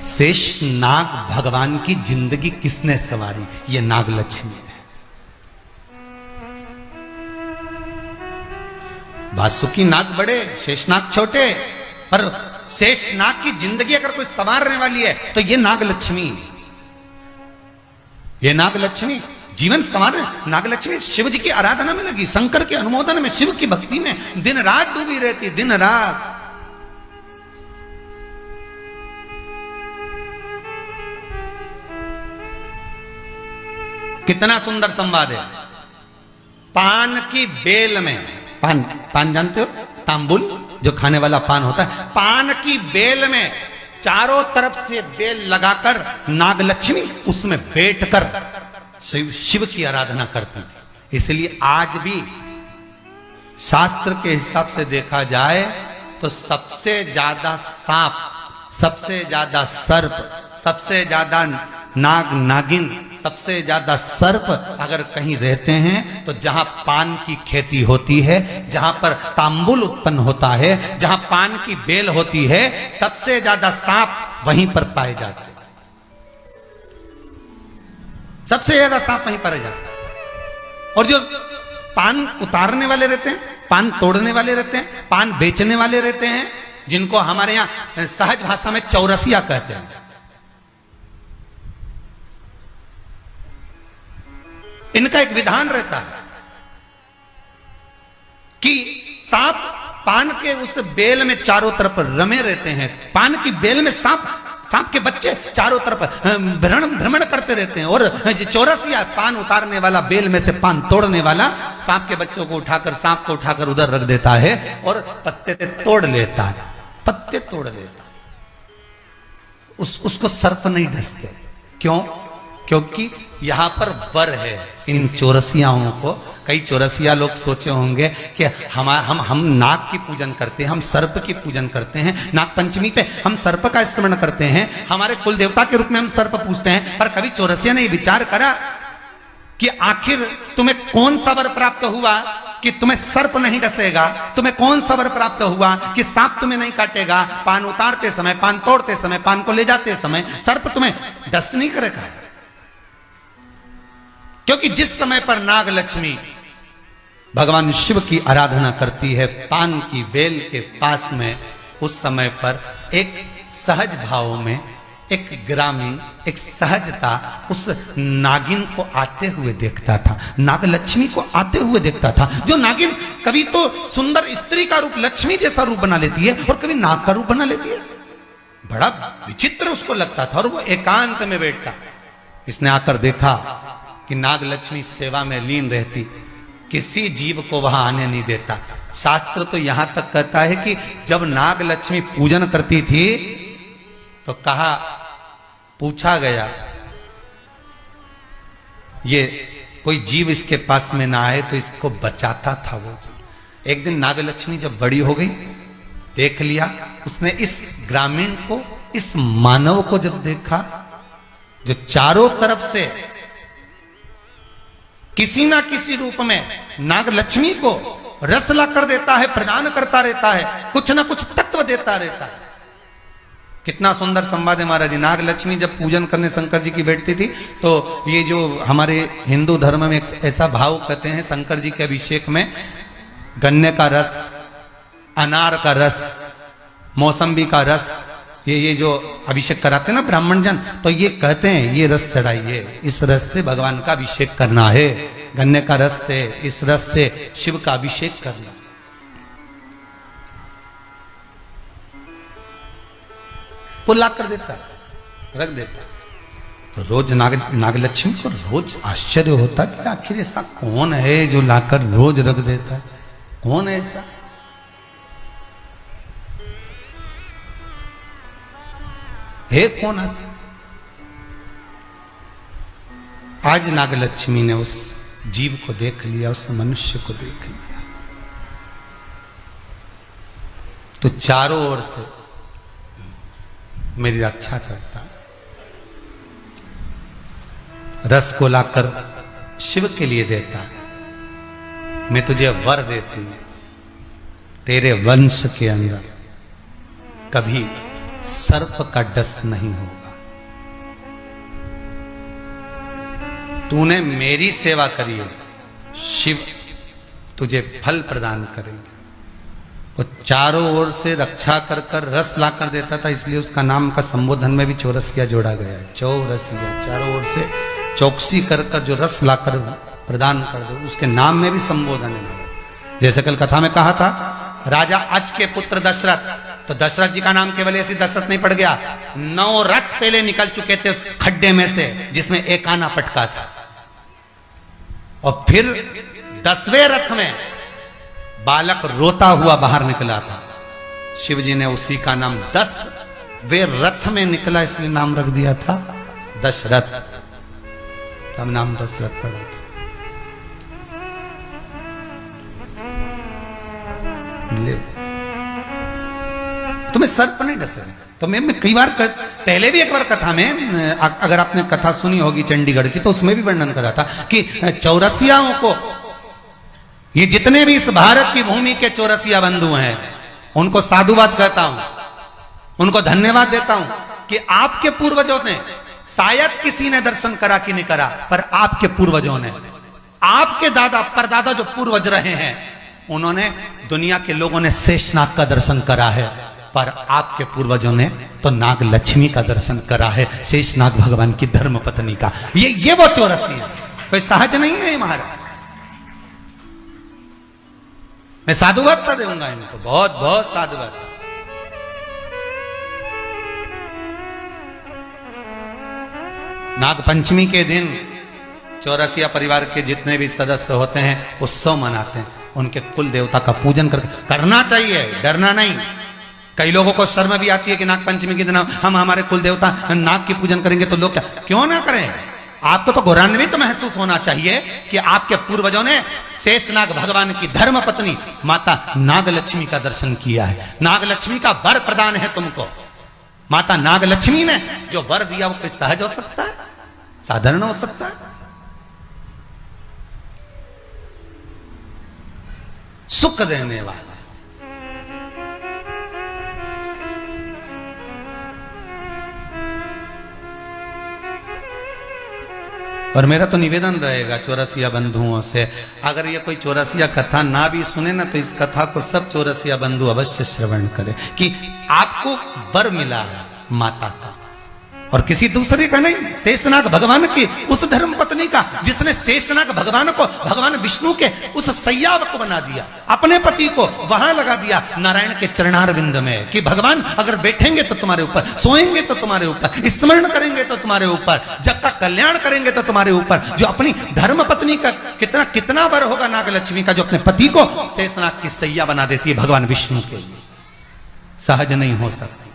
शेष नाग भगवान की जिंदगी किसने सवारी? ये नाग लक्ष्मी है। वासुकी नाग बड़े, शेष नाग छोटे, पर शेष नाग की जिंदगी अगर कोई संवारने वाली है तो ये नाग लक्ष्मी, ये नाग लक्ष्मी जीवन संवार। नाग लक्ष्मी शिव जी की आराधना में लगी, शंकर के अनुमोदन में, शिव की भक्ति में दिन रात डूबी रहती, दिन रात। कितना सुंदर संवाद है। पान की बेल में, पान, पान जानते हो, तांबुल जो खाने वाला पान होता है, पान की बेल में चारों तरफ से बेल लगाकर नागलक्ष्मी उसमें बैठकर शिव की आराधना करती थी। इसलिए आज भी शास्त्र के हिसाब से देखा जाए तो सबसे ज्यादा सांप, सबसे ज्यादा सर्प, सबसे ज्यादा नाग नागिन, सबसे ज्यादा सर्प अगर कहीं रहते हैं तो जहां पान की खेती होती है, जहां पर तांबुल उत्पन्न होता है, जहां पान की बेल होती है, सबसे ज्यादा सांप वहीं पर पाए जाते हैं। सबसे ज्यादा सांप वहीं पाए जाते हैं। और जो पान उतारने वाले रहते हैं, पान तोड़ने वाले रहते हैं, पान बेचने वाले रहते हैं, जिनको हमारे यहां सहज भाषा में चौरसिया कहते हैं, इनका एक विधान रहता है कि सांप पान के उस बेल में चारों तरफ रमे रहते हैं। पान की बेल में सांप के बच्चे चारों तरफ भ्रमण करते रहते हैं। और चौरसिया पान उतारने वाला, बेल में से पान तोड़ने वाला, सांप के बच्चों को उठाकर, सांप को उठाकर उधर रख देता है और पत्ते तोड़ लेता है, पत्ते तोड़ लेता है। उसको सर्प नहीं डसते। क्यों? क्योंकि यहां पर वर है इन चौरसियाओं को। कई चौरसिया लोग सोचे होंगे कि हम नाग की पूजन करते हैं, हम सर्प की पूजन करते हैं, नाग पंचमी पे हम सर्प का स्मरण करते हैं, हमारे कुल देवता के रूप में हम सर्प पूजते हैं। पर कभी चौरसिया ने विचार करा कि आखिर तुम्हें कौन सा वर प्राप्त हुआ कि तुम्हें सर्प नहीं डसेगा? तुम्हें कौन सा वर प्राप्त हुआ कि सांप तुम्हें नहीं काटेगा? पान उतारते समय, पान तोड़ते समय, पान को ले जाते समय सर्प तुम्हें डस नहीं करेगा। क्योंकि जिस समय पर नाग लक्ष्मी भगवान शिव की आराधना करती है पान की बेल के पास में, उस समय पर एक सहज भाव में एक ग्रामीण, एक सहजता उस नागिन को आते हुए देखता था, नाग लक्ष्मी को आते हुए देखता था। जो नागिन कभी तो सुंदर स्त्री का रूप, लक्ष्मी जैसा रूप बना लेती है और कभी नाग का रूप बना लेती है। बड़ा विचित्र उसको लगता था। और वो एकांत में बैठता, इसने आकर देखा कि नाग लक्ष्मी सेवा में लीन रहती, किसी जीव को वहां आने नहीं देता। शास्त्र तो यहां तक कहता है कि जब नाग लक्ष्मी पूजन करती थी तो कहा, पूछा गया ये कोई जीव इसके पास में ना आए तो इसको बचाता था वो। एक दिन नाग लक्ष्मी जब बड़ी हो गई, देख लिया उसने इस ग्रामीण को, इस मानव को जब देखा जो चारों तरफ से किसी ना किसी रूप में नाग लक्ष्मी को रस ला कर देता है, प्रदान करता रहता है, कुछ ना कुछ तत्व देता रहता है। कितना सुंदर संवाद है महाराज जी। नाग लक्ष्मी जब पूजन करने शंकर जी की बैठती थी तो ये जो हमारे हिंदू धर्म में एक ऐसा भाव कहते हैं, शंकर जी के अभिषेक में गन्ने का रस, अनार का रस, मौसम्बी का रस, ये जो अभिषेक कराते हैं ना ब्राह्मण जन, तो ये कहते हैं ये रस चढ़ाइए, इस रस से भगवान का अभिषेक करना है, गन्ने का रस से, इस रस से शिव का अभिषेक करना। वो ला कर देता, रख देता। तो रोज नागलक्ष्मी को रोज आश्चर्य होता कि आखिर ऐसा कौन है जो लाकर रोज रख देता है? कौन है ऐसा? हे कौन ऐसा? आज नागलक्ष्मी ने उस जीव को देख लिया, उस मनुष्य को देख लिया, तो चारों ओर से मेरी रक्षा करता, रस को लाकर शिव के लिए देता है। मैं तुझे वर देती हूं, तेरे वंश के अंदर कभी सर्प का डस नहीं होगा। तूने मेरी सेवा करी है, शिव तुझे फल प्रदान करेंगे। वो चारों ओर से रक्षा कर कर रस ला कर देता था, इसलिए उसका नाम का संबोधन में भी चौरसिया जोड़ा गया है। चौरसिया, चारों ओर से चौकसी कर कर जो रस ला कर प्रदान कर दे, उसके नाम में भी संबोधन है। जैसे कल कथा में कहा था, राजा अज के पुत्र दशरथ, तो दशरथ जी का नाम केवल ऐसे दशरथ नहीं पड़ गया, 9 रथ पहले निकल चुके थे उस खड्डे में से जिसमें एक आना पटका था। और फिर 10वें रथ में बालक रोता हुआ बाहर निकला था। शिव जी ने उसी का नाम 10वें रथ में निकला इसलिए नाम रख दिया था दशरथ, तब नाम दशरथ पड़ा था। तुम्हें सर्प नहीं डसेगा। तो मैं कई बार पहले भी एक बार कथा में, अगर आपने कथा सुनी होगी चंडीगढ़ की, तो उसमें भी वर्णन करा था कि चौरसियाओं को, ये जितने भी इस भारत की भूमि के चौरसिया बंधु हैं, उनको साधुवाद कहता हूं, उनको धन्यवाद देता हूं कि आपके पूर्वजों ने, शायद किसी ने दर्शन करा कि नहीं करा, पर आपके पूर्वजों ने, आपके दादा परदादा जो पूर्वज रहे हैं, उन्होंने, दुनिया के लोगों ने शेषनाग का दर्शन करा है, पर आपके पूर्वजों ने तो नाग लक्ष्मी का दर्शन करा है, शेषनाग भगवान की धर्म पत्नी का। ये वो चौरसी है, कोई सहज नहीं है महाराज। मैं साधुवाद दूंगा इनको, बहुत बहुत साधुवाद। नाग पंचमी के दिन चौरसिया परिवार के जितने भी सदस्य होते हैं उत्सव मनाते हैं, उनके कुल देवता का पूजन करना चाहिए, डरना नहीं। कई लोगों को शर्म भी आती है कि नाग पंचमी के दिन हम हमारे कुल देवता नाग की पूजन करेंगे, तो लोग क्या, क्यों ना करें। आपको तो गौरवान्वित महसूस होना चाहिए कि आपके पूर्वजों ने शेषनाग भगवान की धर्म पत्नी माता नागलक्ष्मी का दर्शन किया है। नागलक्ष्मी का वर प्रदान है तुमको। माता नागलक्ष्मी ने जो वर दिया वो कोई सहज हो सकता है, साधारण हो सकता है? सुख देने वाला। और मेरा तो निवेदन रहेगा चौरसिया बंधुओं से, अगर ये कोई चौरसिया कथा ना भी सुने ना, तो इस कथा को सब चौरसिया बंधु अवश्य श्रवण करें कि आपको वर मिला है माता का, और किसी दूसरे का नहीं, शेषनाग भगवान की उस धर्म पत्नी का जिसने शेषनाग भगवान को भगवान विष्णु के उस सैयावक बना दिया, अपने पति को वहां लगा दिया नारायण के चरणारविंद में, कि भगवान अगर बैठेंगे तो तुम्हारे ऊपर, सोएंगे तो तुम्हारे ऊपर, स्मरण करेंगे तो तुम्हारे ऊपर, जग का कल्याण करेंगे तो तुम्हारे ऊपर। जो अपनी धर्म पत्नी का कितना कितना वर होगा नागलक्ष्मी का, जो अपने पति को शेषनाग की सैया बना देती है भगवान विष्णु के लिए, सहज नहीं हो सकता।